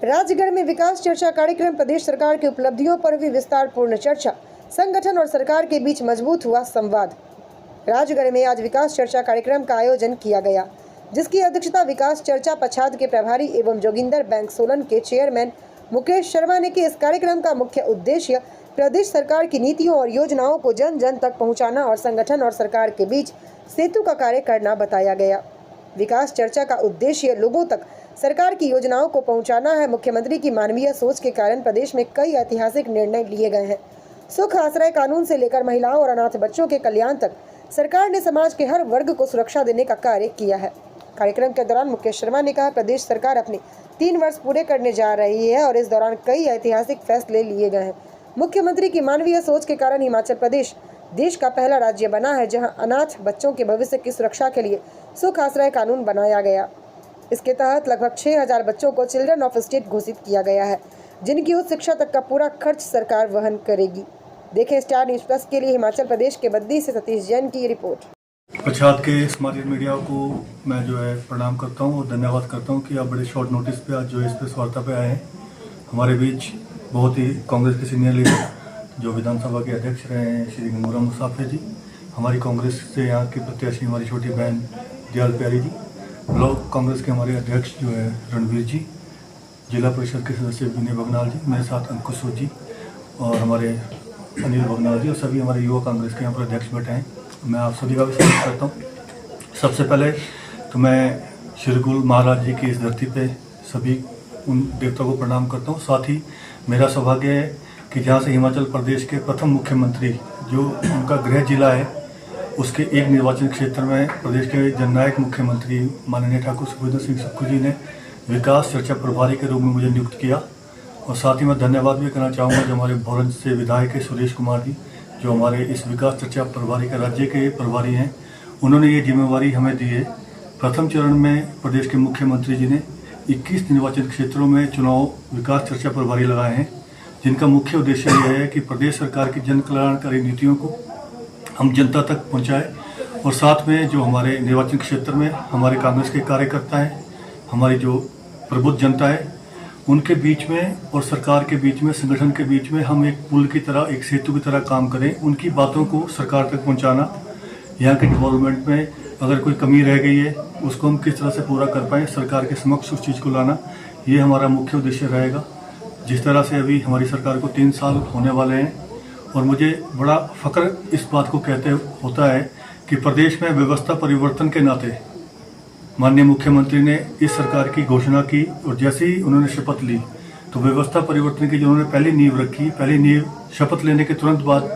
राजगढ़ में विकास चर्चा कार्यक्रम। प्रदेश सरकार की उपलब्धियों पर हुई विस्तारपूर्ण चर्चा। संगठन और सरकार के बीच मजबूत हुआ संवाद। राजगढ़ में आज विकास चर्चा कार्यक्रम का आयोजन किया गया, जिसकी अध्यक्षता विकास चर्चा पच्छाद के प्रभारी एवं जोगिंदर बैंक सोलन के चेयरमैन मुकेश शर्मा ने की। इस कार्यक्रम का मुख्य उद्देश्य प्रदेश सरकार की नीतियों और योजनाओं को जन जन तक पहुंचाना और संगठन और सरकार के बीच सेतु का कार्य करना बताया गया। विकास चर्चा का उद्देश्य लोगों तक सरकार की योजनाओं को पहुंचाना है। मुख्यमंत्री की मानवीय सोच के कारण प्रदेश में कई ऐतिहासिक निर्णय लिए गए हैं। सुख आश्रय कानून से लेकर महिलाओं और अनाथ बच्चों के कल्याण तक सरकार ने समाज के हर वर्ग को सुरक्षा देने का कार्य किया है। कार्यक्रम के दौरान मुकेश शर्मा ने कहा, प्रदेश सरकार अपने 3 वर्ष पूरे करने जा रही है और इस दौरान कई ऐतिहासिक फैसले लिए गए हैं। मुख्यमंत्री की मानवीय सोच के कारण हिमाचल प्रदेश देश का पहला राज्य बना है जहां अनाथ बच्चों के भविष्य की सुरक्षा के लिए सुख आश्रय कानून बनाया गया। इसके तहत लगभग 6000 बच्चों को चिल्ड्रन ऑफ स्टेट घोषित किया गया है, जिनकी उच्च शिक्षा तक का पूरा खर्च सरकार वहन करेगी। देखें स्टार न्यूज प्लस के लिए हिमाचल प्रदेश के बद्दी से सतीश जैन की रिपोर्ट। पच्छाद के समाजिक मीडिया को मैं प्रणाम करता हूं और धन्यवाद करता हूं कि आप बड़े शॉर्ट नोटिस पे आज इस प्रेस वार्ता पे आए हैं। हमारे बीच बहुत ही कांग्रेस के सीनियर लीडर जो विधानसभा के अध्यक्ष रहे हैं श्री गंगूराम मुसाफिर जी, हमारी कांग्रेस से यहाँ की प्रत्याशी हमारी छोटी बहन दयाल प्यारी जी, ब्लॉक कांग्रेस के हमारे अध्यक्ष रणवीर जी, जिला परिषद के सदस्य विनय बगनाल जी, मेरे साथ अंकुश जी और हमारे अनिल बगनाल जी और सभी हमारे युवा कांग्रेस के यहाँ पर अध्यक्ष बैठे हैं। मैं आप सभी का भी स्वागत करता हूँ। सबसे पहले तो मैं श्री गुरु महाराज जी की इस धरती पे सभी उन देवताओं को प्रणाम करता हूँ। साथ ही मेरा सौभाग्य है कि जहाँ से हिमाचल प्रदेश के प्रथम मुख्यमंत्री जो उनका गृह जिला है उसके एक निर्वाचन क्षेत्र में प्रदेश के जननायक मुख्यमंत्री माननीय ठाकुर सुखविंदर सिंह सुक्खू जी ने विकास चर्चा प्रभारी के रूप में मुझे नियुक्त किया। और साथ ही मैं धन्यवाद भी करना चाहूँगा जो हमारे भोरंज से विधायक है सुरेश कुमार जी, जो हमारे इस विकास चर्चा प्रभारी के राज्य के प्रभारी हैं। उन्होंने ये जिम्मेवारी हमें दी है। प्रथम चरण में प्रदेश के मुख्यमंत्री जी ने 21 निर्वाचन क्षेत्रों में चुनाव विकास चर्चा प्रभारी लगाए हैं, जिनका मुख्य उद्देश्य यह है कि प्रदेश सरकार की जन कल्याणकारी नीतियों को हम जनता तक पहुंचाएं और साथ में जो हमारे निर्वाचन क्षेत्र में हमारे कांग्रेस के कार्यकर्ता हैं, हमारी जो प्रबुद्ध जनता है, उनके बीच में और सरकार के बीच में, संगठन के बीच में हम एक पुल की तरह, एक सेतु की तरह काम करें। उनकी बातों को सरकार तक पहुंचाना, यहाँ के डेवलपमेंट में अगर कोई कमी रह गई है उसको हम किस तरह से पूरा कर पाएँ, सरकार के समक्ष उस चीज़ को लाना, ये हमारा मुख्य उद्देश्य रहेगा। जिस तरह से अभी हमारी सरकार को 3 साल होने वाले हैं और मुझे बड़ा फख्र इस बात को कहते होता है कि प्रदेश में व्यवस्था परिवर्तन के नाते माननीय मुख्यमंत्री ने इस सरकार की घोषणा की और जैसे ही उन्होंने शपथ ली तो व्यवस्था परिवर्तन की जो उन्होंने पहली नींव रखी, पहली नींव शपथ लेने के तुरंत बाद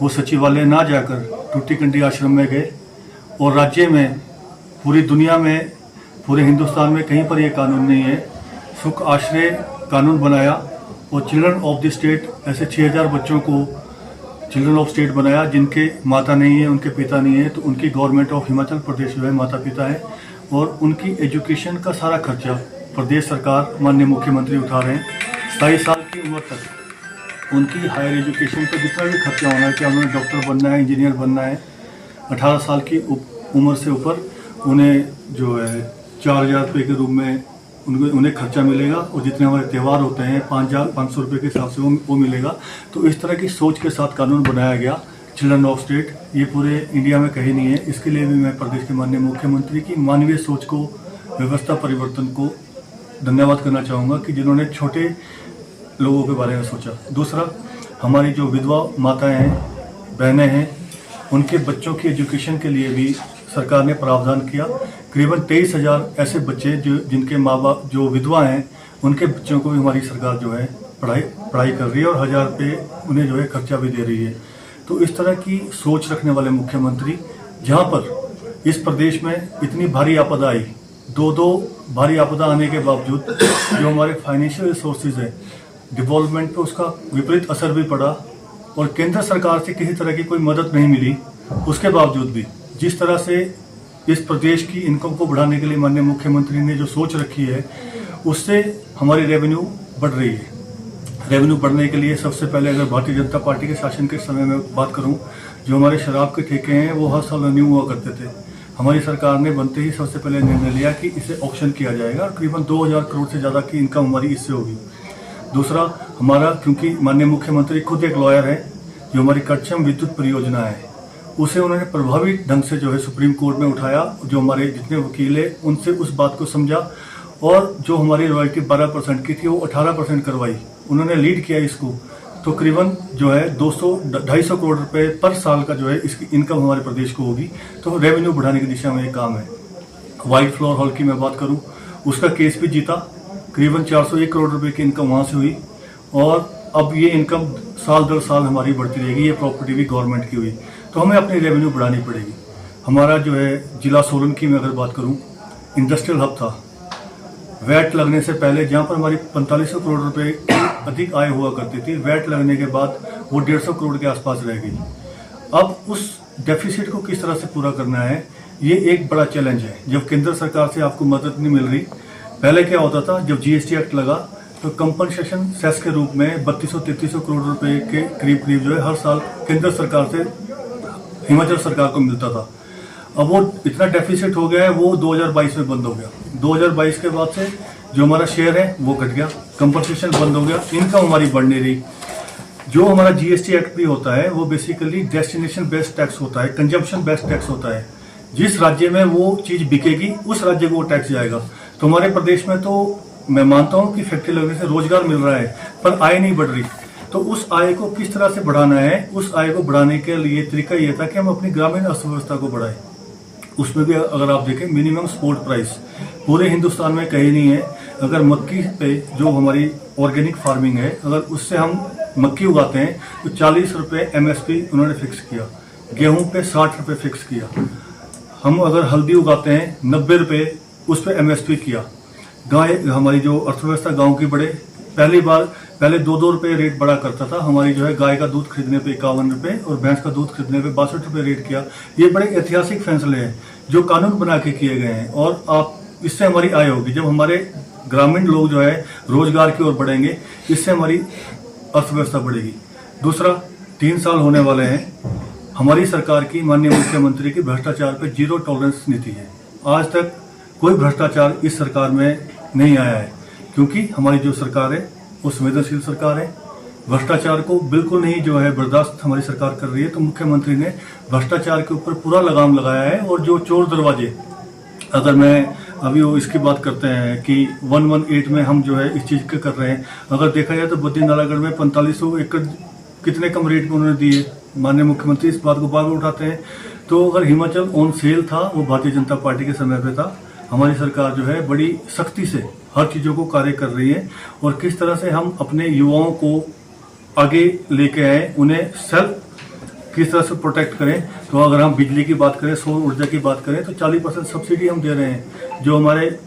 वो सचिवालय ना जाकर टूटीकंडी आश्रम में गए और राज्य में, पूरी दुनिया में, पूरे हिंदुस्तान में कहीं पर ये कानून नहीं है, सुख आश्रय कानून बनाया और चिल्ड्रन ऑफ द स्टेट, ऐसे 6000 बच्चों को चिल्ड्रन ऑफ स्टेट बनाया जिनके माता नहीं है, उनके पिता नहीं है, तो उनकी गवर्नमेंट ऑफ हिमाचल प्रदेश जो है माता पिता है और उनकी एजुकेशन का सारा खर्चा प्रदेश सरकार माननीय मुख्यमंत्री उठा रहे हैं। 27 साल की उम्र तक उनकी हायर एजुकेशन पर जितना भी खर्चा होना है, कि उन्होंने डॉक्टर बनना है, इंजीनियर बनना है, 18 साल की उम्र से ऊपर उन्हें जो है 4000 रुपये के रूप में उन्हें खर्चा मिलेगा और जितने हमारे त्यौहार होते हैं 5500 रुपये के हिसाब से वो मिलेगा। तो इस तरह की सोच के साथ कानून बनाया गया चिल्ड्रन ऑफ स्टेट, ये पूरे इंडिया में कहीं नहीं है। इसके लिए भी मैं प्रदेश के माननीय मुख्यमंत्री की मानवीय सोच को, व्यवस्था परिवर्तन को धन्यवाद करना चाहूँगा कि जिन्होंने छोटे लोगों के बारे में सोचा। दूसरा, हमारी जो विधवा माताएँ हैं, बहनें हैं, उनके बच्चों की एजुकेशन के लिए भी सरकार ने प्रावधान किया। करीबन 23,000 ऐसे बच्चे जिनके माँ बाप जो विधवा हैं, उनके बच्चों को भी हमारी सरकार जो है पढ़ाई कर रही है और 1000 रुपये उन्हें जो है खर्चा भी दे रही है। तो इस तरह की सोच रखने वाले मुख्यमंत्री, जहाँ पर इस प्रदेश में इतनी भारी आपदा आई, 2 भारी आपदा आने के बावजूद जो हमारे फाइनेंशियल रिसोर्सेज है, डेवलपमेंट पे उसका विपरीत असर भी पड़ा और केंद्र सरकार से किसी तरह की कोई मदद नहीं मिली, उसके बावजूद भी जिस तरह से इस प्रदेश की इनकम को बढ़ाने के लिए माननीय मुख्यमंत्री ने जो सोच रखी है, उससे हमारी रेवेन्यू बढ़ रही है। रेवेन्यू बढ़ने के लिए सबसे पहले अगर भारतीय जनता पार्टी के शासन के समय में बात करूं, जो हमारे शराब के ठेके हैं वो हर साल रिन्यू हुआ करते थे। हमारी सरकार ने बनते ही सबसे पहले निर्णय लिया कि इसे ऑक्शन किया जाएगा और करीबन 2000 करोड़ से ज़्यादा की इनकम हमारी इससे होगी। दूसरा, हमारा क्योंकि माननीय मुख्यमंत्री खुद एक लॉयर है, जो हमारी कच्छम विद्युत परियोजना है उसे उन्होंने प्रभावी ढंग से जो है सुप्रीम कोर्ट में उठाया। जो हमारे जितने वकील हैं उनसे उस बात को समझा और जो हमारी रॉयल्टी 12% की थी वो 18% करवाई। उन्होंने लीड किया इसको, तो करीबन जो है 200-250 करोड़ रुपए पर साल का जो है इसकी इनकम हमारे प्रदेश को होगी। तो रेवेन्यू बढ़ाने की दिशा में ये काम है। व्हाइट फ्लोर हॉल की मैं बात करूं, उसका केस भी जीता, करीबन 401 करोड़ रुपए की इनकम वहां से हुई और अब ये इनकम साल दर साल हमारी बढ़ती रहेगी। ये प्रॉपर्टी भी गवर्नमेंट की हुई, तो हमें अपनी रेवेन्यू बढ़ानी पड़ेगी। हमारा जो है जिला सोलन की मैं अगर बात करूं, इंडस्ट्रियल हब था। वैट लगने से पहले जहां पर हमारी 4500 करोड़ रुपए अधिक आय हुआ करती थी, वैट लगने के बाद वो 150 करोड़ के आसपास रह गई। अब उस डेफिसिट को किस तरह से पूरा करना है, ये एक बड़ा चैलेंज है। जब केंद्र सरकार से आपको मदद नहीं मिल रही, पहले क्या होता था, जब जीएसटी एक्ट लगा तो कंपनसेशन सेस के रूप में 3200-3300 करोड़ रुपए के करीब जो है हर साल केंद्र सरकार से हिमाचल सरकार को मिलता था। अब वो इतना डेफिसिट हो गया है, वो 2022 में बंद हो गया। 2022 के बाद से जो हमारा शेयर है वो घट गया, कंपनसेशन बंद हो गया, इनकम हमारी बढ़ नहीं रही। जो हमारा जीएसटी एक्ट भी होता है वो बेसिकली डेस्टिनेशन बेस्ड टैक्स होता है, कंजम्पशन बेस्ड टैक्स होता है। जिस राज्य में वो चीज बिकेगी उस राज्य को वो टैक्स जाएगा। तो हमारे प्रदेश में तो मैं मानता हूं कि फैक्ट्री लगने से रोजगार मिल रहा है, पर आय नहीं बढ़ रही। तो उस आय को किस तरह से बढ़ाना है, उस आय को बढ़ाने के लिए तरीका ये था कि हम अपनी ग्रामीण अर्थव्यवस्था को बढ़ाएं। उसमें भी अगर आप देखें, मिनिमम सपोर्ट प्राइस पूरे हिंदुस्तान में कहीं नहीं है। अगर मक्की पे जो हमारी ऑर्गेनिक फार्मिंग है, अगर उससे हम मक्की उगाते हैं तो 40 रुपये MSP उन्होंने फिक्स किया, गेहूं पे 60 रुपये फिक्स किया। हम अगर हल्दी उगाते हैं 90 रुपये उस पर MSP किया। गाय, हमारी जो अर्थव्यवस्था गांव की बढ़े, पहले 2-2 रुपये रेट बढ़ा करता था। हमारी जो है गाय का दूध खरीदने पे 51 रुपये और भैंस का दूध खरीदने पे 62 रुपये रेट किया। ये बड़े ऐतिहासिक फैसले हैं जो कानून बना के किए गए हैं और आप इससे हमारी आय होगी। जब हमारे ग्रामीण लोग जो है रोजगार की ओर बढ़ेंगे, इससे हमारी अर्थव्यवस्था बढ़ेगी। दूसरा, 3 साल होने वाले हैं हमारी सरकार की, माननीय मुख्यमंत्री की भ्रष्टाचार पे 0 टॉलरेंस नीति है। आज तक कोई भ्रष्टाचार इस सरकार में नहीं आया है, क्योंकि हमारी जो सरकार है वो संवेदनशील सरकार है। भ्रष्टाचार को बिल्कुल नहीं जो है बर्दाश्त हमारी सरकार कर रही है। तो मुख्यमंत्री ने भ्रष्टाचार के ऊपर पूरा लगाम लगाया है। और जो चोर दरवाजे, अगर मैं अभी वो इसकी बात करते हैं कि 118 में हम जो है इस चीज के कर रहे हैं, अगर देखा जाए तो बद्री नालागढ़ में 4500 एकड़ कितने कम रेट में उन्होंने दिए। माननीय मुख्यमंत्री इस बात को बार बार उठाते हैं। तो अगर हिमाचल ऑन सेल था, वो भारतीय जनता पार्टी के समय पे था। हमारी सरकार जो है बड़ी सख्ती से हर चीजों को कार्य कर रही है और किस तरह से हम अपने युवाओं को आगे लेके आए, उन्हें सेल्फ किस तरह से प्रोटेक्ट करें। तो अगर हम बिजली की बात करें, सौर ऊर्जा की बात करें, तो 40% सब्सिडी हम दे रहे हैं। जो हमारे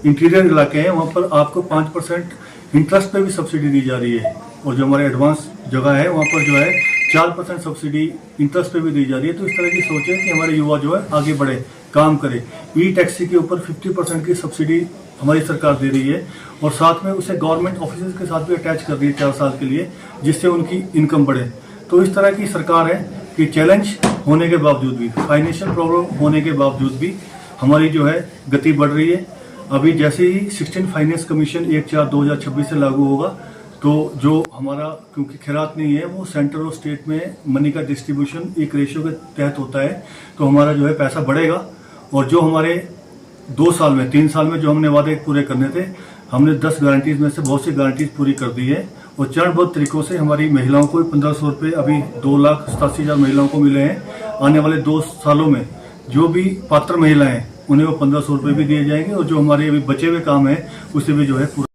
इंटीरियर इलाके हैं वहाँ पर आपको 5% इंटरेस्ट पे भी सब्सिडी दी जा रही है। और जो हमारे एडवांस जगह है वहाँ पर जो है 4% सब्सिडी इंटरेस्ट पे भी दी जा रही है। तो इस तरह की सोच है कि हमारे युवा जो है आगे बढ़े, काम करे। ई टैक्सी के ऊपर 50% की सब्सिडी हमारी सरकार दे रही है और साथ में उसे गवर्नमेंट ऑफिस के साथ भी अटैच कर रही है 4 साल के लिए, जिससे उनकी इनकम बढ़े। तो इस तरह की सरकार है कि चैलेंज होने के बावजूद भी, फाइनेंशियल प्रॉब्लम होने के बावजूद भी हमारी जो है गति बढ़ रही है। अभी जैसे ही 16 फाइनेंस कमीशन 1/4/2026 से लागू होगा, तो जो हमारा, क्योंकि खैरात नहीं है, वो सेंटर और स्टेट में मनी का डिस्ट्रीब्यूशन एक रेशियो के तहत होता है, तो हमारा जो है पैसा बढ़ेगा। और जो हमारे 2 साल में, 3 साल में जो हमने वादे पूरे करने थे, हमने 10 गारंटीज में से बहुत सी गारंटीज पूरी कर दी है। और चरणबद्ध तरीकों से हमारी महिलाओं को 1500 रुपये अभी 2,87,000 महिलाओं को मिले हैं। आने वाले 2 सालों में जो भी पात्र महिलाएं, उन्हें वो 1500 रुपये भी दिए जाएंगे और जो हमारे अभी बचे हुए काम है उसे भी जो है पूरा